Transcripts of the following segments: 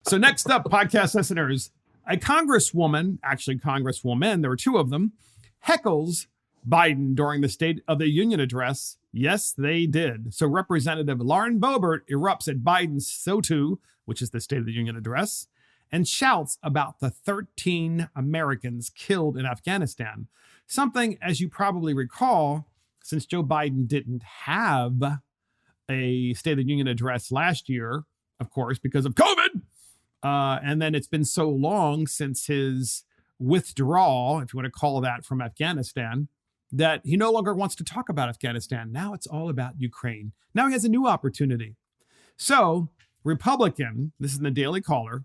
So next up, podcast listeners, a congresswoman, actually congresswoman, there were two of them, heckles Biden during the State of the Union address. Yes, they did. So Representative Lauren Boebert erupts at Biden's SOTU, which is the State of the Union address, and shouts about the 13 Americans killed in Afghanistan. Something, as you probably recall, since Joe Biden didn't have a State of the Union address last year, of course, because of COVID. And then it's been so long since his withdrawal, if you want to call that, from Afghanistan, that he no longer wants to talk about Afghanistan. Now it's all about Ukraine. Now he has a new opportunity. So Republican, this is in the Daily Caller,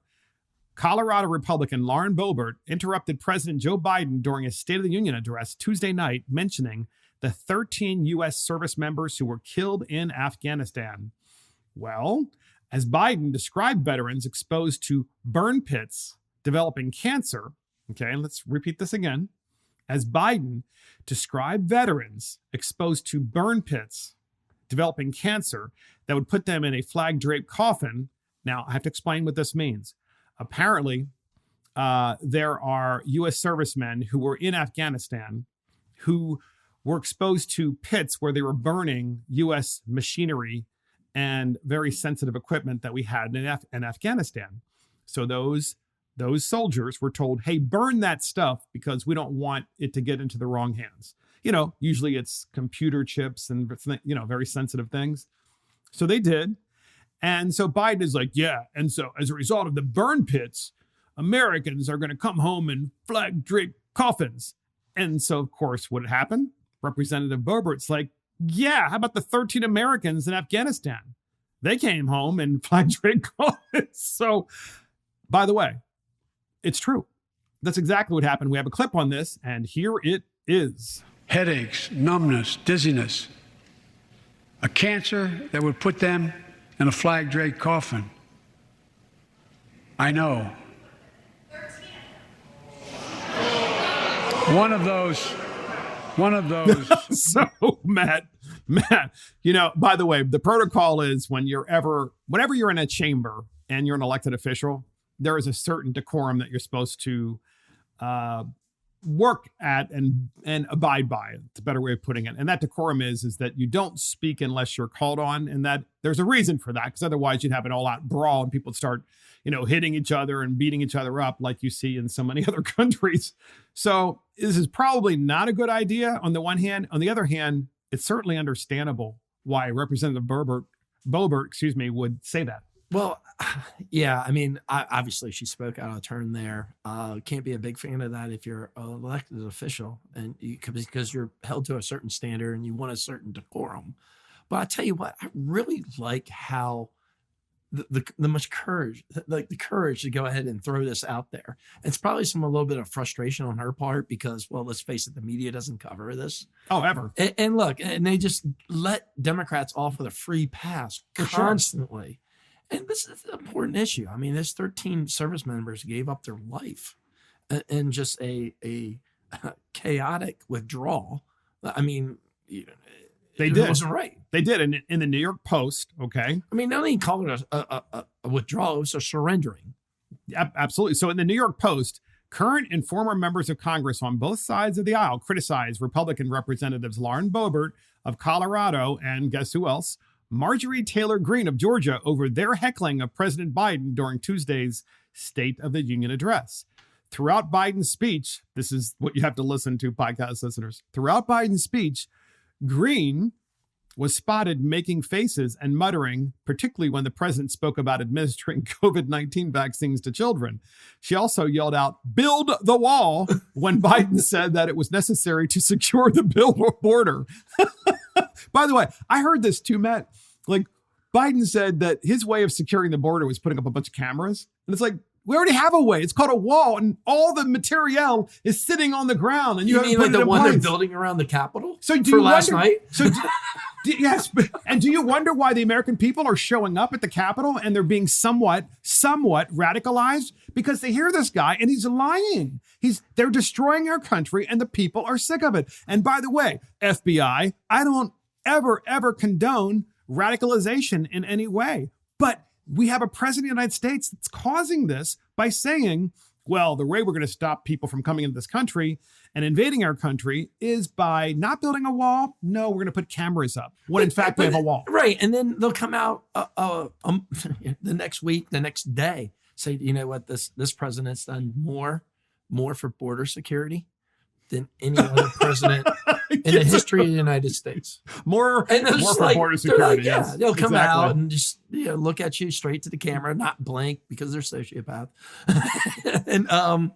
Colorado Republican Lauren Boebert interrupted President Joe Biden during his State of the Union address Tuesday night, mentioning the 13 U.S. service members who were killed in Afghanistan. Well, as Biden described veterans exposed to burn pits developing cancer, okay, let's repeat this again. As Biden described veterans exposed to burn pits developing cancer that would put them in a flag-draped coffin. Now, I have to explain what this means. Apparently, there are U.S. servicemen who were in Afghanistan who were exposed to pits where they were burning U.S. machinery and very sensitive equipment that we had in Afghanistan. So those soldiers were told, hey, burn that stuff because we don't want it to get into the wrong hands. You know, usually it's computer chips and, you know, very sensitive things. So they did. And so Biden is like, yeah. And so as a result of the burn pits, Americans are going to come home in flag-draped coffins. And so, of course, what happened? Representative Boebert's like, yeah, how about the 13 Americans in Afghanistan? They came home in flag-draped coffins. So, by the way, it's true. That's exactly what happened. We have a clip on this, and here it is. Headaches, numbness, dizziness. A cancer that would put them in a flag-draped coffin. I know. 13. One of those. So, Matt, you know, by the way, the protocol is whenever you're in a chamber and you're an elected official, there is a certain decorum that you're supposed to work at and abide by. It's a better way of putting it. And that decorum is that you don't speak unless you're called on, and that there's a reason for that, because otherwise you'd have an all-out brawl and people would start, you know, hitting each other and beating each other up like you see in so many other countries. So this is probably not a good idea on the one hand. On the other hand, it's certainly understandable why Representative Boebert, would say that. Well, yeah, I mean, obviously she spoke out of turn there. Can't be a big fan of that if you're an elected official and because you're held to a certain standard and you want a certain decorum. But I tell you what, I really like how the much courage, like the courage to go ahead and throw this out there. It's probably a little bit of frustration on her part because, well, let's face it, the media doesn't cover this. Oh, ever. And look, and they just let Democrats off with a free pass constantly. Sure. And this is an important issue. I mean, there's 13 service members gave up their life in just a chaotic withdrawal. I mean, they did. It wasn't right. They did. And in the New York Post, okay. I mean, not only call it a withdrawal, it was a surrendering. Absolutely. So in the New York Post, current and former members of Congress on both sides of the aisle criticized Republican Representatives Lauren Boebert of Colorado and guess who else? Marjorie Taylor Greene of Georgia over their heckling of President Biden during Tuesday's State of the Union address. Throughout Biden's speech, this is what you have to listen to, podcast listeners. Throughout Biden's speech, Greene was spotted making faces and muttering, particularly when the president spoke about administering COVID-19 vaccines to children. She also yelled out, "Build the wall," when Biden said that it was necessary to secure the border. By the way, I heard this too, Matt. Like, Biden said that his way of securing the border was putting up a bunch of cameras. And it's like, we already have a way. It's called a wall, and all the materiel is sitting on the ground. And you mean like the one they're building around the Capitol? So do for you last wonder, night? So yes. And do you wonder why the American people are showing up at the Capitol and they're being somewhat radicalized? Because they hear this guy and he's lying. They're destroying our country and the people are sick of it. And by the way, FBI, I don't ever condone radicalization in any way. But we have a president of the United States that's causing this by saying, well, the way we're going to stop people from coming into this country and invading our country is by not building a wall. No, we're going to put cameras up. When in fact, we have a wall. Right. And then they'll come out the next week, the next day, say, you know what, this president's done more for border security than any other president in the history of the United States. More for border security. Like, yeah, yes, they'll come out and just look at you straight to the camera, not blink because they're sociopath, and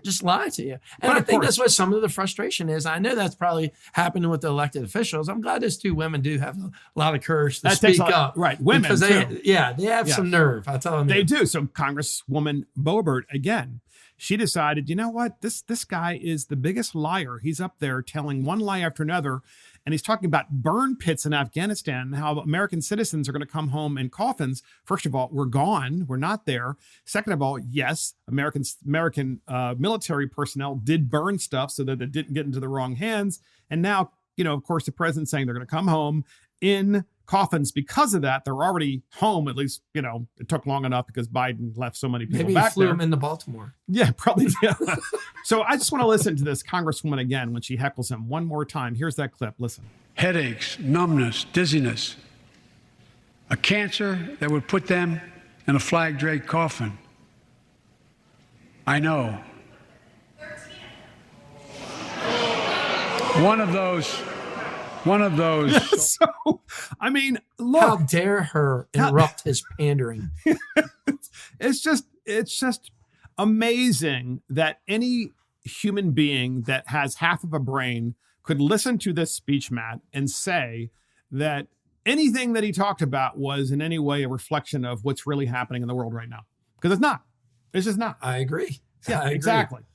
just lie to you. And I think that's what some of the frustration is. I know that's probably happening with the elected officials. I'm glad those two women do have a lot of courage to speak up. Right, women because they have some nerve. I tell them they do. So Congresswoman Boebert again. She decided, you know what? This guy is the biggest liar. He's up there telling one lie after another. And he's talking about burn pits in Afghanistan and how American citizens are going to come home in coffins. First of all, we're gone. We're not there. Second of all, yes, American military personnel did burn stuff so that it didn't get into the wrong hands. And now, of course, the president's saying they're going to come home in coffins because of that. They're already home. At least, it took long enough because Biden left so many people Maybe back he flew there. them into Baltimore. Yeah, probably. Yeah. So I just want to listen to this Congresswoman again when she heckles him one more time. Here's that clip. Listen. Headaches, numbness, dizziness, a cancer that would put them in a flag draped coffin. I know. One of those. So, I mean, look. How dare her interrupt his pandering? It's just amazing that any human being that has half of a brain could listen to this speech, Matt, and say that anything that he talked about was in any way a reflection of what's really happening in the world right now. Because it's not. It's just not. I agree. Yeah, I agree. exactly.